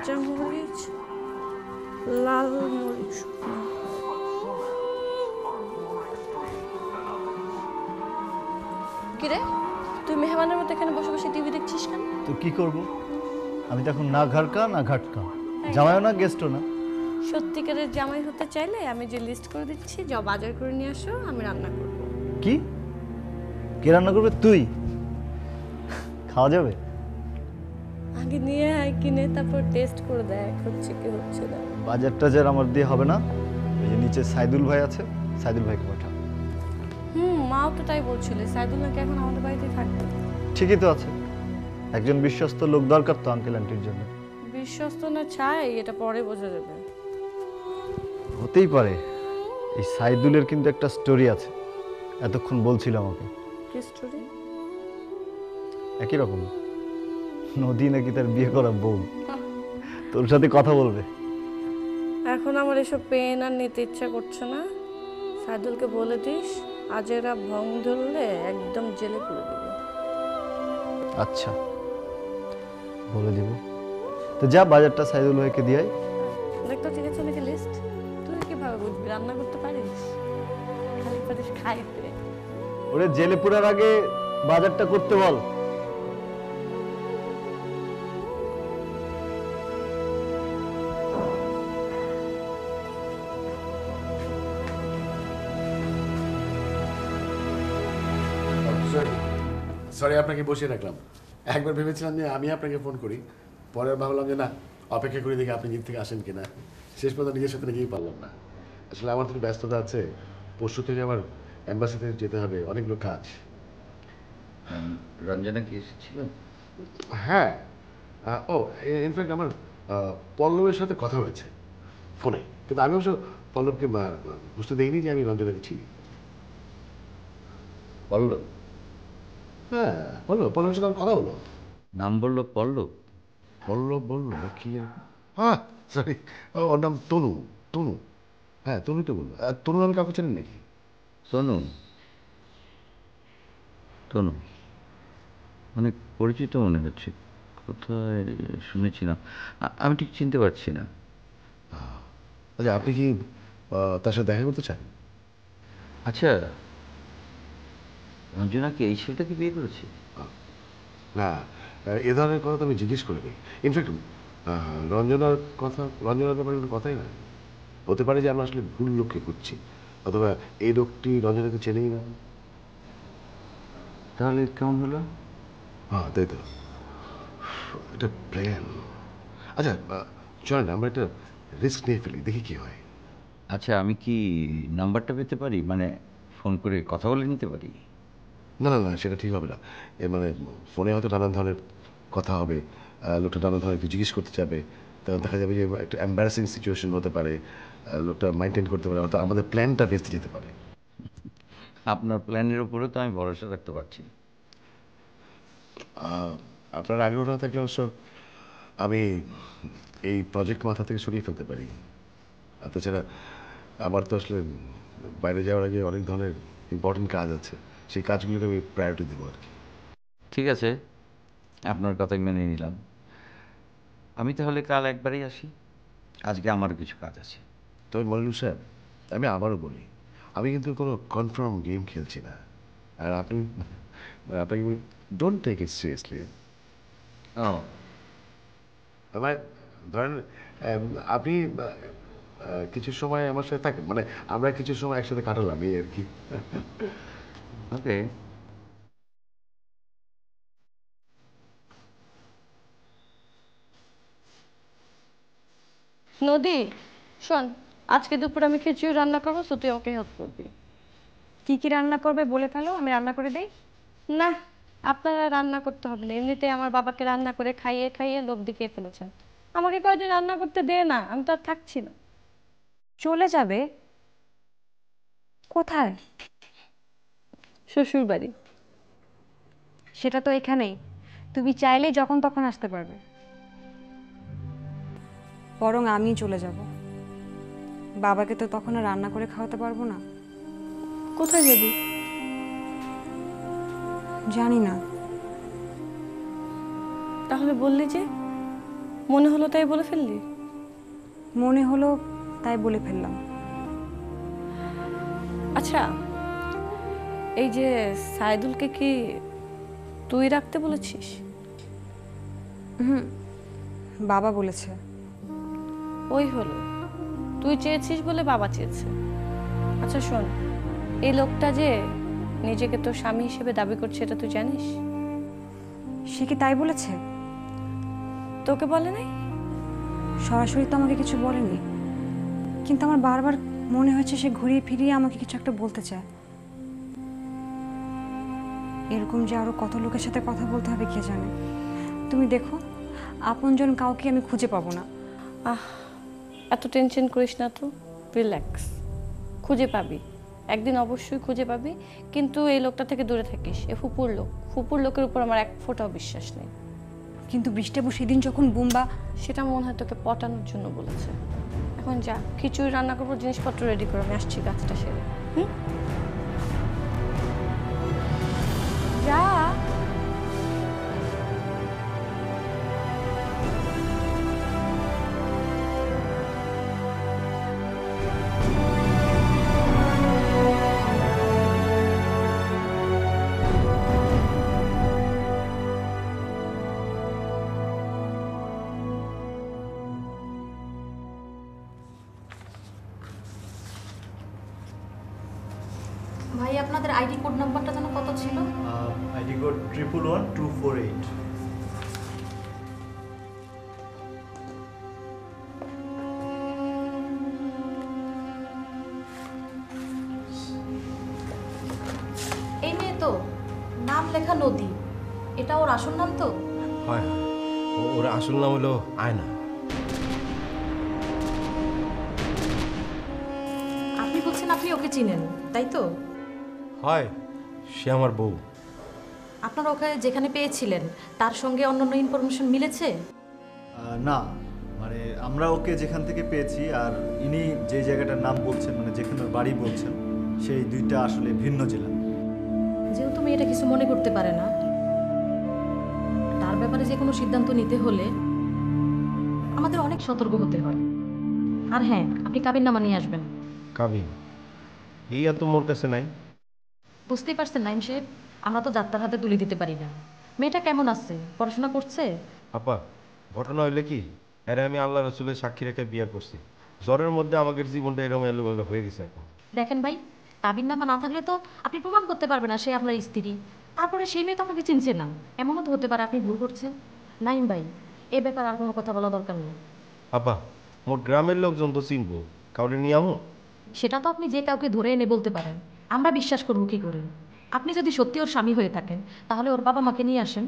কাঁচা মরিচ, লাল মরিচ। কিরে, তুই মেহমানের মতো এখানে বসে বসে টিভি দেখছিস কেন? তো কি করব? আমি তো এখন না ঘাড়কা না ঘাটকা, জামাইও না গেস্টও না। সত্যিকারের জামাই হতে চাইলে আমি যে লিস্ট করে দিচ্ছি, যাও বাজার করে নিয়ে আসো, আমি রান্না করব। কি? কে রান্না করবে? তুই? খাওয়া যাবে? আগে নিয়ে আয় কিনে, তারপর টেস্ট করে দেখ হচ্ছে কি হচ্ছে না। বাজার টাজার আমার দিয়ে হবে না। ওই যে নিচে সাইদুল ভাই আছে, সাইদুল ভাইকে পাঠা। মাও তো তাই বলছিল, সাইদুল নাকি এখন আমাদের বাড়িতেই থাকবে। ঠিকই তো আছে, একজন বিশ্বস্ত লোক দরকার তো আঙ্কেল আন্টির জন্য। বিশ্বস্ত না ছাই, এটা পরে বোঝা যাবে। হতেই পারে। এই সাইদুলের কিন্তু একটা স্টোরি আছে, এতক্ষণ বলছিল আমাকে। কি স্টোরি? একই রকম, নদী নাকি তার বিয়ে করা বউ, তোর সাথে কথা বলবে। এখন আমার এসব পেন আর নিতে ইচ্ছা করছে না। সাইদুলকে বলে দিস, আজ এরা ভং ধরলে একদম জেলে পুরে দেবে। আচ্ছা, বলে দিব। তো যা, বাজারটা সাইদুল ভাইকে দিয়ে আয়। দেখতো ঠিক আছে নাকি লিস্ট? তুই কিভাবে বুঝবি? রান্না করতে পারিস? খালি পারিস খাইতে। ওরে জেলে পুরার আগে বাজারটা করতে বল। সরি আপনাকে বসিয়ে রাখলাম। একবার ভেবেছিলাম যে আমি আপনাকে ফোন করি, পরে ভাবলাম যে না, অপেক্ষা করে দেখি আপনি নিজে থেকে আসেন কিনা। শেষ পর্যন্ত নিজের সাথে নিজেই পারলাম না। আসলে আমার তো ব্যস্ততা আছে, পরশু থেকে আমার অ্যাম্বাসিতে যেতে হবে, অনেকগুলো কাজ। রঞ্জনা কি এসেছিল? হ্যাঁ, ও ইনফ্যাক্ট আমার পল্লবের সাথে কথা হয়েছে ফোনে, কিন্তু আমি অবশ্য পল্লবকে বুঝতে দেইনি যে আমি রঞ্জনাকে চিনি। পল্লব? হ্যাঁ, পল্লবের সাথে আমার কথা হলো। নাম বললো পল্লব? পল্লব বললো কি? হ্যাঁ সরি, ওর নাম তনু। তনু, হ্যাঁ তনুই তো বললো। তনু নামে কাউকে চেনেন নাকি? তনু? তনু অনেক পরিচিত মনে হচ্ছে, কোথায় শুনেছিলাম। আমি ঠিক চিনতে পারছি না। আচ্ছা, আপনি কি তার সাথে দেখা করতে চান? আচ্ছা, রঞ্জনা কি এই ছেলেটাকে বিয়ে করেছে? না, এ ধরনের কথা তো আমি জিজ্ঞেস করিনি। ইনফ্যাক্ট রঞ্জনার ব্যাপারে কোনো কথাই না। হতে পারে যে আমরা আসলে ভুল লোককে খুঁজছি, অথবা এই লোকটি রঞ্জনাকে চেনেই না। তাহলে কেমন হলো? হ্যাঁ তাই তো, এটা প্ল্যান। আচ্ছা চলেন আমরা একটা রিস্ক নিয়ে ফেলি, দেখি কি হয়। আচ্ছা, আমি কি নাম্বারটা পেতে পারি? মানে ফোন করে কথা বলে নিতে পারি? না না না, সেটা ঠিক হবে না। এর মানে ফোনে হয়তো নানান ধরনের কথা হবে, লোকটা নানান ধরনের কিছু জিজ্ঞেস করতে চাবে, তখন দেখা যাবে যে একটা এম্বারাসিং সিচুয়েশন হতে পারে, লোকটা মেনটেন করতে পারে, হয়তো আমাদের প্ল্যানটা ভেস্তে যেতে পারে। আপনার প্ল্যানের উপরে তো আমি ভরসা রাখতে পারছি। আপনার আগ্রহ না থাকলে অবশ্য আমি এই প্রজেক্ট মাথা থেকে সরিয়ে ফেলতে পারি। আর তাছাড়া আমার তো আসলে বাইরে যাওয়ার আগে অনেক ধরনের ইম্পর্টেন্ট কাজ আছে, সেই কাজগুলোকে আমি প্রায়োরিটি দেবো আর কি। ঠিক আছে, আপনার কথাই মেনে নিলাম। আমি তাহলে কাল একবারেই আসি, আজকে আমারও কিছু কাজ আছে। তবে মনিরুল সাহেব, আমি আবারও বলি, আমি কিন্তু কোনো কনফার্ম গেম খেলছি না। আর আপনি, আপনাকে ডোন্ট টেক ইট সিরিয়াসলি। ও, মানে ধরেন আপনি কিছু সময় আমার সাথে থাকেন, মানে আমরা কিছু সময় একসাথে কাটালাম, এই আর কি। ওকে। নদী, শোন, আজকে দুপুরে আমি খিচুড়ি রান্না করবো, তো তুই আমাকে হেল্প করবি। কি কি রান্না করবে বলে ফেলো, আমি রান্না করে দেই। না, আপনারা রান্না করতে হবে না, এমনিতে আমার বাবাকে রান্না করে খাইয়ে খাইয়ে লোভ দেখিয়ে ফেলেছেন। আমাকে কয়দিন রান্না করতে দে না, আমি তো আর থাকছি না। চলে যাবে? কোথায়? শ্বশুর বাড়ি। সেটা তো এখানেই, তুমি চাইলেই যখন তখন আসতে পারবে। বরং আমি চলে যাব, বাবাকে তো তখন আর রান্না করে খাওয়াতে পারবো না। কোথায় যাবি? জানি না। তাহলে বললি যে মনে হলো তাই বলে ফেললি? মনে হলো তাই বলে ফেললাম। আচ্ছা, এই যে সাইদুলকে কি তুই রাখতে বলেছিস? হুম, বাবা বলেছে। ওই হলো, তুই চেয়েছিস বলে বাবা চেয়েছে। আচ্ছা শোন, এই লোকটা যে নিজেকে তোর স্বামী হিসেবে দাবি করছে, এটা তুই জানিস? সে কি তাই বলেছে? তোকে বলে নাই? সরাসরি তো আমাকে কিছু বলেনি, কিন্তু আমার বারবার মনে হয়েছে সে ঘুরিয়ে ফিরিয়ে আমাকে কিছু একটা বলতে চায়। এরকম যে আরো কত লোকের সাথে কথা বলতে হবে কে জানে। তুমি দেখো, আপনজন কাউকে আমি খুঁজে পাবো না। আহ, এত টেনশন করিস না তো, রিল্যাক্স। খুঁজে পাবি, একদিন অবশ্যই খুঁজে পাবি। কিন্তু এই লোকটা থেকে দূরে থাকিস। এ ফুপুর লোক, ফুপুর লোকের উপর আমার এক ফোঁটাও বিশ্বাস নেই। কিন্তু বৃষ্টিবাবু সেদিন যখন বুম্বা, সেটা মনে হয় তোকে পটানোর জন্য বলেছে। এখন যা, খিচুড়ি রান্না করবো, জিনিসপত্র রেডি করে আমি আসছি কাজটা সেরে। হুম, যা। ভাই আপনাদের আইডি কোড নাম্বারটা যেন কত ছিল? ID code 111248। এই মেয়ে তো, নাম লেখা নদী। এটা ওর আসল নাম তো? হয়, ওর আসল নাম হলো আয়না। আপনি বলছেন আপনি ওকে চিনেন, তাই তো? হয়, সে আমার বউ। আপনারা ওকে যেখানে পেয়েছিলেন তার সঙ্গে অন্যান্য ইনফরমেশন মিলেছে? না, মানে আমরা ওকে যেখান থেকে পেয়েছি আর ইনি যে জায়গাটার নাম বলছেন, মানে যেখানে ওর বাড়ি বলছেন, সেই দুইটা আসলে ভিন্ন জেলা। যেহেতু মেয়েটা কিছু মনে করতে পারে না, তার ব্যাপারে যে কোনো সিদ্ধান্ত নিতে হলে আমাদের অনেক সতর্ক হতে হয়। আর হ্যাঁ, আপনি কাবিননামা নিয়ে আসবেন। কাবিন এই এত মোর কাছে নাই। বুঝতেই পারছেন নাইম সাহেব, আমরা তো যাত্রার হাতে তুলে দিতে পারি না। মেয়েটা কেমন আছে, পড়াশোনা করছে? আপা, ঘটনা হইলে কি, এর আমি আল্লাহ রসুলের সাক্ষী রেখে বিয়ে করছি। জ্বরের মধ্যে আমাদের জীবনটা এরকম এলো হয়ে গেছে এখন। দেখেন ভাই, কাবিননামা না থাকলে তো আপনি প্রমাণ করতে পারবেন না সে আপনার স্ত্রী। তারপরে সেই মেয়ে তো আপনাকে চিনছে না, এমনও তো হতে পারে আপনি ভুল করছেন। নাইম ভাই, এ ব্যাপারে আর কোনো কথা বলা দরকার নেই। আপা, মোর গ্রামের লোকজন তো চিনবো, কাউরে নিয়ে আমো। সেটা তো আপনি যে কাউকে ধরে এনে বলতে পারেন, আমরা বিশ্বাস করবো কি করে? আপনি যদি সত্যি ওর স্বামী হয়ে থাকেন তাহলে ওর বাবা মাকে নিয়ে আসেন।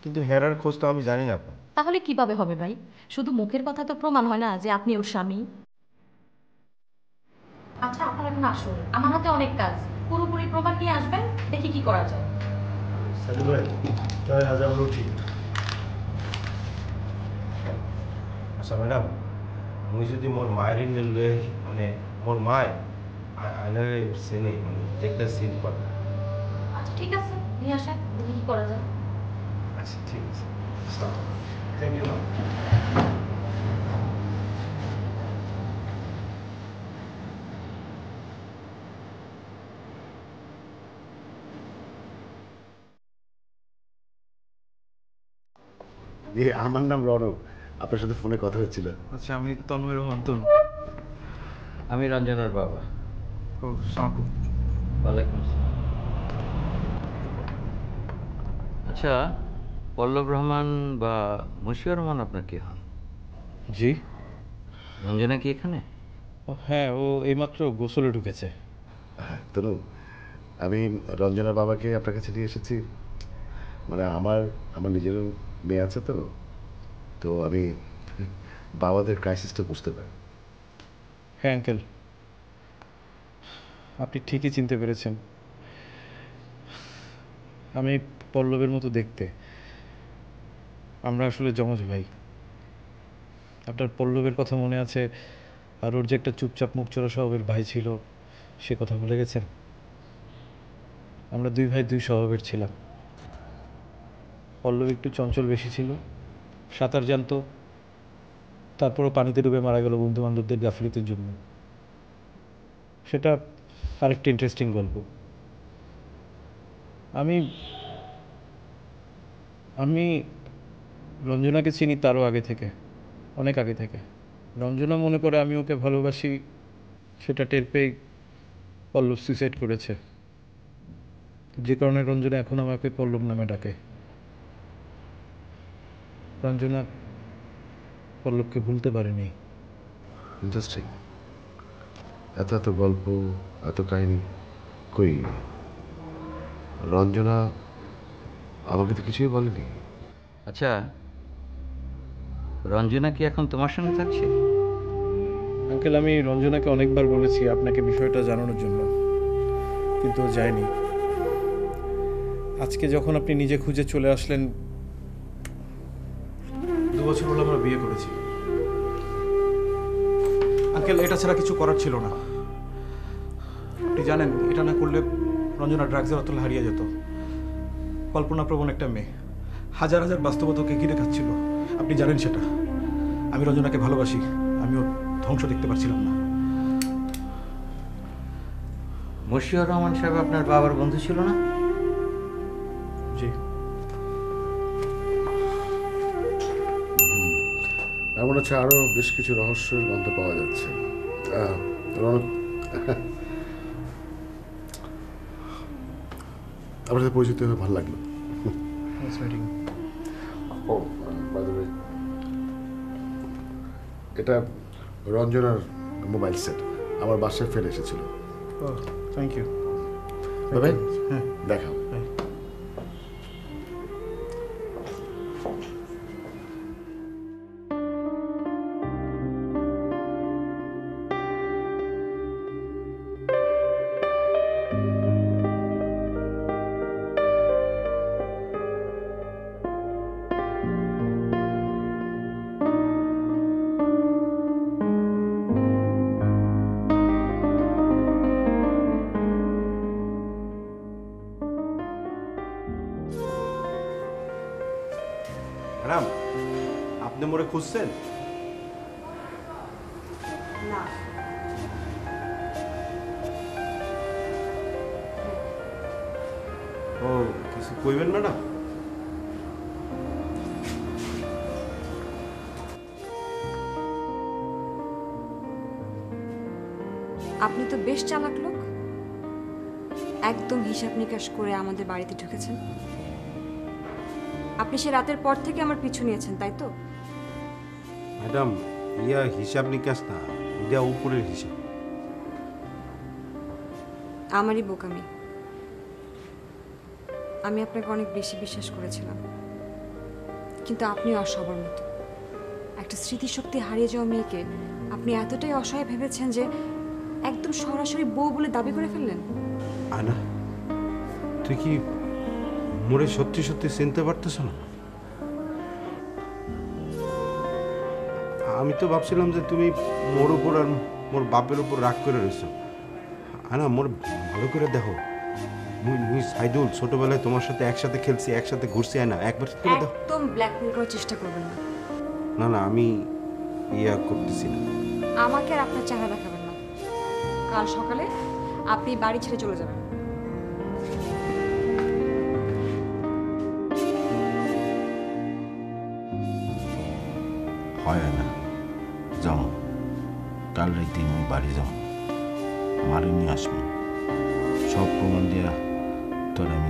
কিন্তু হেরার খোঁজ তো আমি জানি না আপা। তাহলে কিভাবে হবে ভাই? শুধু মুখের কথা তো প্রমাণ হয় না যে আপনি ওর স্বামী। আচ্ছা, আপনার এখন আসুন, আমার হাতে অনেক কাজ। পুরোপুরি প্রমাণ নিয়ে আসবেন, দেখি কি করা যায়। সাইদুল ভাই, তাহলে আজ আমরা উঠি। আচ্ছা ম্যাডাম, মুই যদি মোর মায়ের নিলে, মানে মোর মায় আয়নারে চিনি, মানে দেখলে চিন পাবে। আচ্ছা ঠিক আছে, নিয়ে আসেন, দেখি কি করা যায়। আচ্ছা ঠিক আছে, থ্যাংক ইউ। আমার নাম রনক, আপনার সাথে ফোনে কথা হচ্ছিল। আচ্ছা, আমি তন্ময় রহমান তনু। আমি রঞ্জনার বাবা। ও, সালাম। ওয়ালাইকুম আসসালাম। আচ্ছা, পল্লব রহমান বা মশিউর রহমান আপনার কি হন? জি। রঞ্জনা কি এখানে? হ্যাঁ, ও এইমাত্র গোসলে ঢুকেছে। তনু, আমি রঞ্জনার বাবাকে আপনার কাছে নিয়ে এসেছি। মানে আমার আমার নিজেরও মেয়ে আছে, তো তো আমি বাবাদের ক্রাইসিসটা বুঝতে পারি। হ্যাঁ আঙ্কেল, আপনি ঠিকই চিনতে পেরেছেন। আমি পল্লবের মতো দেখতে। আমরা আসলে যমজ ভাই। আপনার পল্লবের কথা মনে আছে? আর ওর যে একটা চুপচাপ মুখচোরা স্বভাবের ভাই ছিল, সে কথা ভুলে গেছেন? আমরা দুই ভাই দুই স্বভাবের ছিলাম। পল্লব একটু চঞ্চল বেশি ছিল, সাঁতার জানতো, তারপরও পানিতে ডুবে মারা গেল বন্ধু বান্ধবদের গাফিলতির জন্য। সেটা আরেকটা ইন্টারেস্টিং গল্প। আমি আমি রঞ্জনাকে চিনি তারও আগে থেকে, অনেক আগে থেকে। রঞ্জনা মনে করে আমি ওকে ভালোবাসি, সেটা টের পেয়ে পল্লব সুইসাইড করেছে, যে কারণে রঞ্জনা এখন আমাকে পল্লব নামে ডাকে। রঞ্জনা পল্লবকে ভুলতে পারেনি। ইন্টারেস্টিং। এত এত গল্প, এত কাহিনী, কই রঞ্জনা আমাকে তো কিছুই বলেনি। আচ্ছা, রঞ্জনা কি এখন তোমার সঙ্গে থাকছে? আঙ্কেল, আমি রঞ্জনাকে অনেকবার বলেছি আপনাকে বিষয়টা জানানোর জন্য, কিন্তু ও যায়নি। আজকে যখন আপনি নিজে খুঁজে চলে আসলেন, 2 বছর হলো আমরা বিয়ে করেছি আঙ্কেল, এটা ছাড়া কিছু করার ছিল না। আপনি জানেন, এটা না করলে রঞ্জনা ড্রাগসের অতলে হারিয়ে যেত। কল্পনাপ্রবণ একটা মেয়ে, হাজার হাজার বাস্তবতাকে ঘিরে খাচ্ছিল। আপনি জানেন সেটা। আমি রঞ্জনাকে ভালোবাসি, আমি ওর ধ্বংস দেখতে পারছিলাম না। মশিউর রহমান সাহেব আপনার বাবার বন্ধু ছিল না? জি। এমন হচ্ছে আরো বেশ কিছু রহস্যের গন্ধ পাওয়া যাচ্ছে। রনক, আপনার সাথে পরিচিত হয়ে ভালো লাগলো। ও বাই দ্য ওয়ে, এটা রঞ্জনার মোবাইল সেট আমার বাসায় ফেলে এসেছিল। ও থ্যাংক ইউ। ভাই হ্যাঁ, দেখাও। ম্যাডাম, আপনি মোরে খুঁজছেন? না, ও কিছু কইবেন ম্যাডাম? আপনি তো বেশ চালাক লোক। একদম হিসাব নিকাশ করে আমাদের বাড়িতে ঢুকেছেন। আপনি সে রাতের পর থেকে আমার পিছু নিয়েছেন, তাই তো? ম্যাডাম, ইয়া হিসাব নিকাশ না, এটা উপরের হিসাব। আমারই বোকামি। আমি আপনাকে অনেক বেশি বিশ্বাস করেছিলাম, কিন্তু আপনিও আর সবার মতো। একটা স্মৃতিশক্তি হারিয়ে যাওয়া মেয়েকে আপনি এতটাই অসহায় ভেবেছেন যে একদম সরাসরি বউ বলে দাবি করে ফেললেন। আয়না, তুই কি মোরে সত্যি সত্যি চিনতে পারতেছ না? আমি তো ভাবছিলাম যে তুমি মোর উপর আর মোর বাপের উপর রাগ করে রয়েছো। আয়না, মোর ভালো করে দেখো। মুই সাইদুল ছোটবেলায় তোমার সাথে একসাথে খেলছি, একসাথে ঘুরছি। আয়না, একবার করে দেখো। একদম ব্ল্যাকমেল করার চেষ্টা করবেন না। না না, আমি ইয়া করতেছি না। আমাকে আর আপনার চেহারা দেখাবেন না। কাল সকালে আপনি বাড়ি ছেড়ে চলে যাবেন। হয় না, যাও কাল রাইতে আমি বাড়ি যাও, মারে নিয়ে আসবো। সব প্রমাণ দিয়া তোর আমি